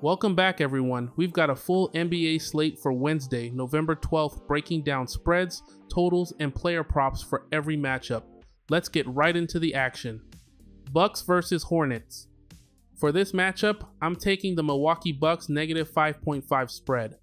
Welcome back, everyone. We've got a full NBA slate for Wednesday, November 12th, breaking down spreads, totals, and player props for every matchup. Let's get right into the action. Bucks versus Hornets. For this matchup, I'm taking the Milwaukee Bucks negative 5.5 spread.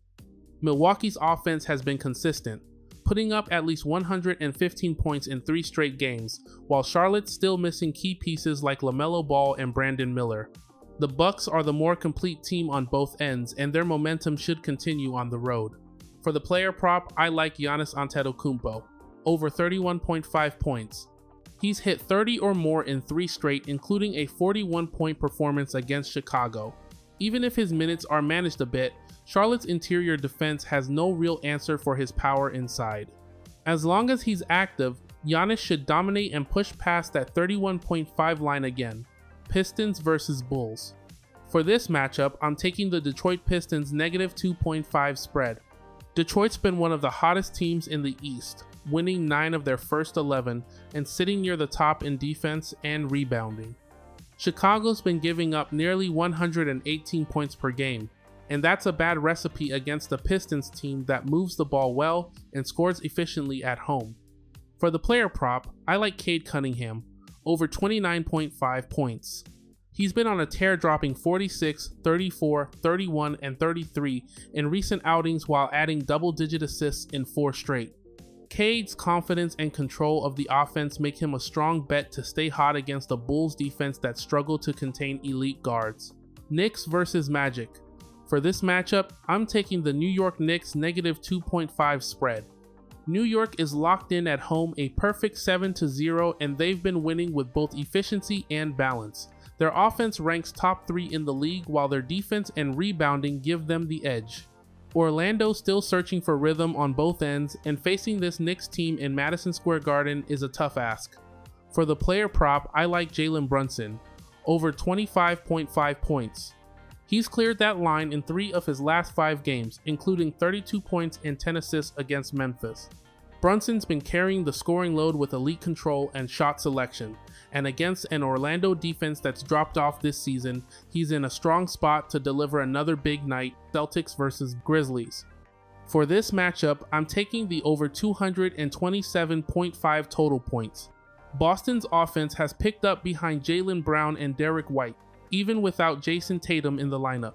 Milwaukee's offense has been consistent, putting up at least 115 points in 3 straight games, while Charlotte's still missing key pieces like LaMelo Ball and Brandon Miller. The Bucks are the more complete team on both ends, and their momentum should continue on the road. For the player prop, I like Giannis Antetokounmpo, over 31.5 points. He's hit 30 or more in 3 straight, including a 41-point performance against Chicago. Even if his minutes are managed a bit, Charlotte's interior defense has no real answer for his power inside. As long as he's active, Giannis should dominate and push past that 31.5 line again. Pistons versus Bulls. For this matchup, I'm taking the Detroit Pistons negative 2.5 spread. Detroit's been one of the hottest teams in the East, winning 9 of their first 11 and sitting near the top in defense and rebounding. Chicago's been giving up nearly 118 points per game, and that's a bad recipe against the Pistons team that moves the ball well and scores efficiently at home. For the player prop, I like Cade Cunningham, over 29.5 points. He's been on a tear, dropping 46, 34, 31, and 33 in recent outings while adding double-digit assists in 4 straight. Cade's confidence and control of the offense make him a strong bet to stay hot against the Bulls defense that struggle to contain elite guards. Knicks versus Magic. For this matchup, I'm taking the New York Knicks negative 2.5 spread. New York is locked in at home, a perfect 7-0, and they've been winning with both efficiency and balance. Their offense ranks top 3 in the league, while their defense and rebounding give them the edge. Orlando still searching for rhythm on both ends, and facing this Knicks team in Madison Square Garden is a tough ask. For the player prop, I like Jalen Brunson, over 25.5 points. He's cleared that line in 3 of his last 5 games, including 32 points and 10 assists against Memphis. Brunson's been carrying the scoring load with elite control and shot selection, and against an Orlando defense that's dropped off this season, he's in a strong spot to deliver another big night. Celtics versus Grizzlies. For this matchup, I'm taking the over 227.5 total points. Boston's offense has picked up behind Jaylen Brown and Derek White, even without Jason Tatum in the lineup.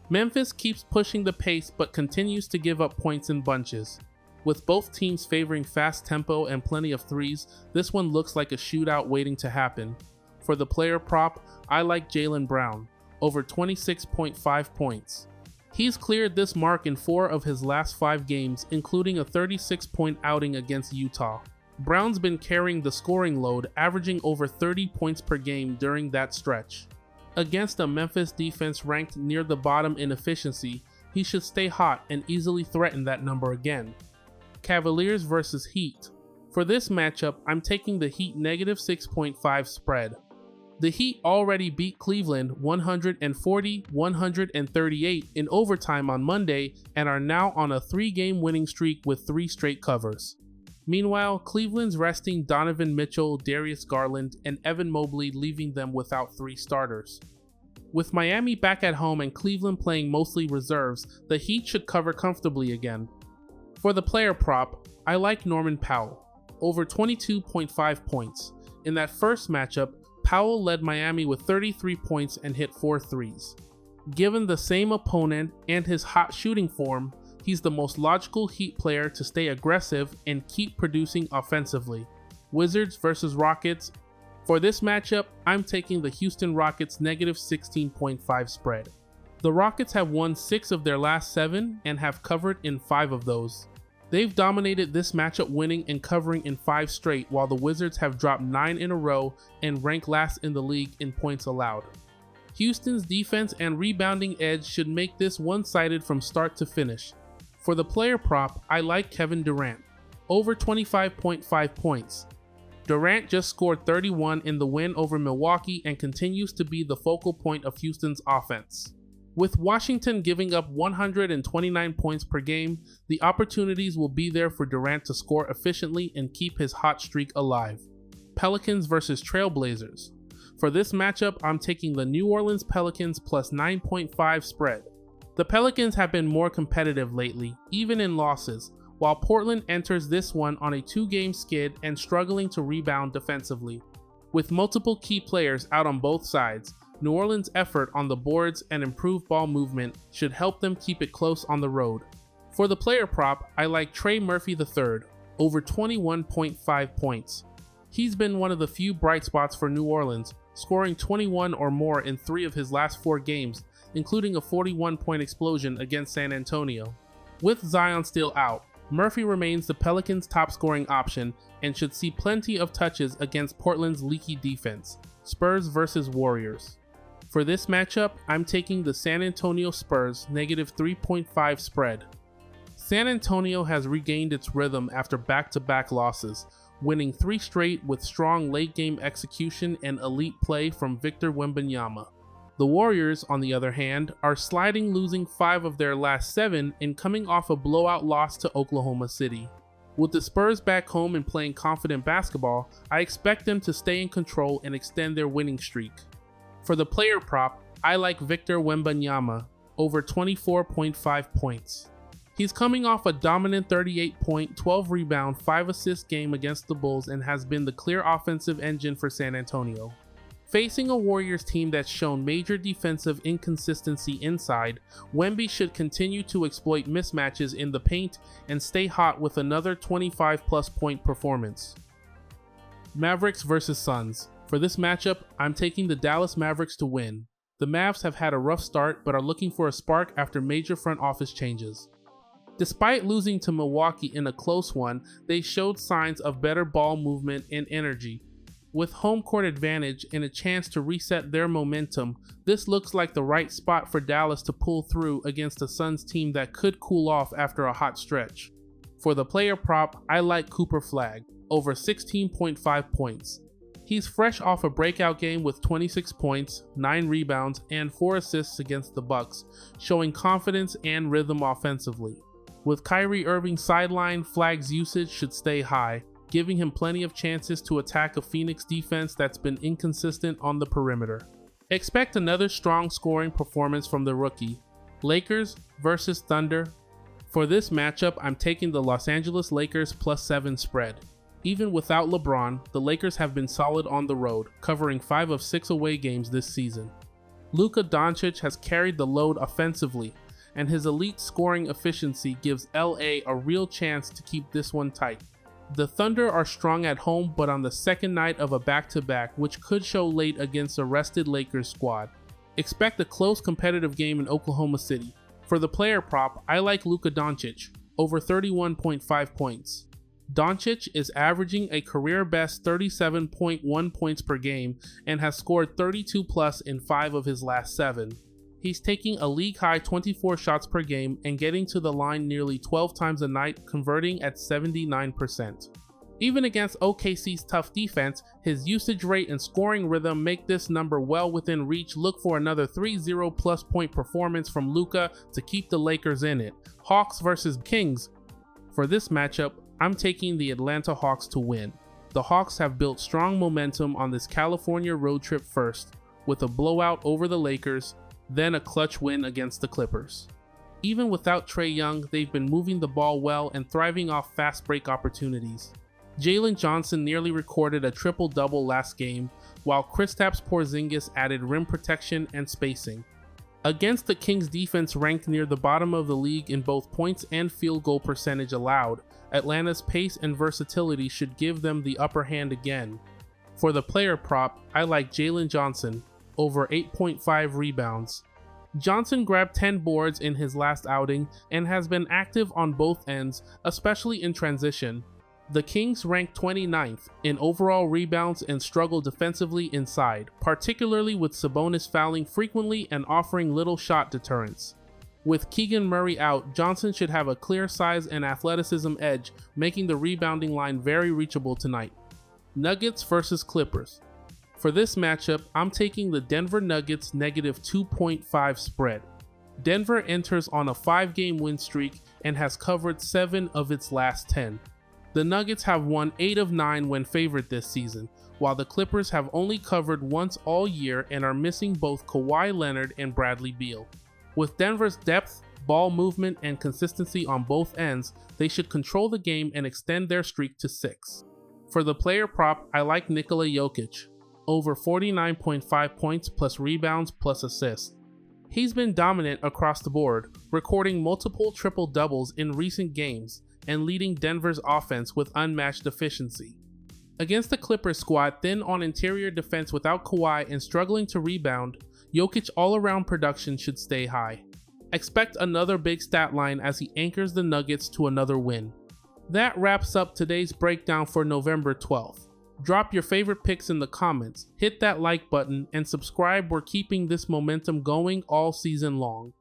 Memphis keeps pushing the pace but continues to give up points in bunches. With both teams favoring fast tempo and plenty of threes, this one looks like a shootout waiting to happen. For the player prop, I like Jaylen Brown, over 26.5 points. He's cleared this mark in 4 of his last 5 games, including a 36-point outing against Utah. Brown's been carrying the scoring load, averaging over 30 points per game during that stretch. Against a Memphis defense ranked near the bottom in efficiency, he should stay hot and easily threaten that number again. Cavaliers versus Heat. For this matchup, I'm taking the Heat negative 6.5 spread. The Heat already beat Cleveland 140-138 in overtime on Monday and are now on a 3-game winning streak with 3 straight covers. Meanwhile, Cleveland's resting Donovan Mitchell, Darius Garland, and Evan Mobley, leaving them without 3 starters. With Miami back at home and Cleveland playing mostly reserves, the Heat should cover comfortably again. For the player prop, I like Norman Powell, over 22.5 points. In that first matchup, Powell led Miami with 33 points and hit 4 threes. Given the same opponent and his hot shooting form, he's the most logical Heat player to stay aggressive and keep producing offensively. Wizards versus Rockets. For this matchup, I'm taking the Houston Rockets negative 16.5 spread. The Rockets have won 6 of their last 7 and have covered in 5 of those. They've dominated this matchup, winning and covering in 5 straight, while the Wizards have dropped 9 in a row and rank last in the league in points allowed. Houston's defense and rebounding edge should make this one-sided from start to finish. For the player prop, I like Kevin Durant, over 25.5 points. Durant just scored 31 in the win over Milwaukee and continues to be the focal point of Houston's offense. With Washington giving up 129 points per game, the opportunities will be there for Durant to score efficiently and keep his hot streak alive. Pelicans versus Trailblazers. For this matchup, I'm taking the New Orleans Pelicans plus 9.5 spread. The Pelicans have been more competitive lately, even in losses, while Portland enters this one on a 2-game skid and struggling to rebound defensively. With multiple key players out on both sides, New Orleans' effort on the boards and improved ball movement should help them keep it close on the road. For the player prop, I like Trey Murphy III, over 21.5 points. He's been one of the few bright spots for New Orleans, scoring 21 or more in 3 of his last 4 games, including a 41-point explosion against San Antonio. With Zion still out, Murphy remains the Pelicans' top-scoring option and should see plenty of touches against Portland's leaky defense. Spurs versus Warriors. For this matchup, I'm taking the San Antonio Spurs -3.5 spread. San Antonio has regained its rhythm after back-to-back losses, winning 3 straight with strong late-game execution and elite play from Victor Wembanyama. The Warriors, on the other hand, are sliding, losing 5 of their last 7 and coming off a blowout loss to Oklahoma City. With the Spurs back home and playing confident basketball, I expect them to stay in control and extend their winning streak. For the player prop, I like Victor Wembanyama, over 24.5 points. He's coming off a dominant 38-point, 12-rebound, 5-assist game against the Bulls and has been the clear offensive engine for San Antonio. Facing a Warriors team that's shown major defensive inconsistency inside, Wemby should continue to exploit mismatches in the paint and stay hot with another 25-plus point performance. Mavericks vs. Suns. For this matchup, I'm taking the Dallas Mavericks to win. The Mavs have had a rough start but are looking for a spark after major front office changes. Despite losing to Milwaukee in a close one, they showed signs of better ball movement and energy. With home court advantage and a chance to reset their momentum, this looks like the right spot for Dallas to pull through against a Suns team that could cool off after a hot stretch. For the player prop, I like Cooper Flagg, over 16.5 points. He's fresh off a breakout game with 26 points, 9 rebounds, and 4 assists against the Bucks, showing confidence and rhythm offensively. With Kyrie Irving sidelined, Flagg's usage should stay high, giving him plenty of chances to attack a Phoenix defense that's been inconsistent on the perimeter. Expect another strong scoring performance from the rookie. Lakers vs. Thunder. For this matchup, I'm taking the Los Angeles Lakers +7 spread. Even without LeBron, the Lakers have been solid on the road, covering 5 of 6 away games this season. Luka Doncic has carried the load offensively, and his elite scoring efficiency gives LA a real chance to keep this one tight. The Thunder are strong at home but on the second night of a back-to-back, which could show late against a rested Lakers squad. Expect a close competitive game in Oklahoma City. For the player prop, I like Luka Doncic, over 31.5 points. Doncic is averaging a career-best 37.1 points per game and has scored 32 plus in 5 of his last 7. He's taking a league-high 24 shots per game and getting to the line nearly 12 times a night, converting at 79%. Even against OKC's tough defense, his usage rate and scoring rhythm make this number well within reach. Look for another 30-plus point performance from Luka to keep the Lakers in it. Hawks vs. Kings. For this matchup, I'm taking the Atlanta Hawks to win. The Hawks have built strong momentum on this California road trip first, with a blowout over the Lakers, then a clutch win against the Clippers. Even without Trae Young, they've been moving the ball well and thriving off fast break opportunities. Jalen Johnson nearly recorded a triple-double last game, while Kristaps Porzingis added rim protection and spacing. Against the Kings defense ranked near the bottom of the league in both points and field goal percentage allowed, Atlanta's pace and versatility should give them the upper hand again. For the player prop, I like Jalen Johnson, over 8.5 rebounds. Johnson grabbed 10 boards in his last outing and has been active on both ends, especially in transition. The Kings rank 29th in overall rebounds and struggle defensively inside, particularly with Sabonis fouling frequently and offering little shot deterrence. With Keegan Murray out, Johnson should have a clear size and athleticism edge, making the rebounding line very reachable tonight. Nuggets vs. Clippers. For this matchup, I'm taking the Denver Nuggets -2.5 spread. Denver enters on a 5-game win streak and has covered 7 of its last 10. The Nuggets have won 8 of 9 when favored this season, while the Clippers have only covered once all year and are missing both Kawhi Leonard and Bradley Beal. With Denver's depth, ball movement, and consistency on both ends, they should control the game and extend their streak to 6. For the player prop, I like Nikola Jokic, over 49.5 points plus rebounds plus assists. He's been dominant across the board, recording multiple triple-doubles in recent games and leading Denver's offense with unmatched efficiency. Against the Clippers squad thin on interior defense without Kawhi and struggling to rebound, Jokic all-around production should stay high. Expect another big stat line as he anchors the Nuggets to another win. That wraps up today's breakdown for November 12th. Drop your favorite picks in the comments, hit that like button, and subscribe. We're keeping this momentum going all season long.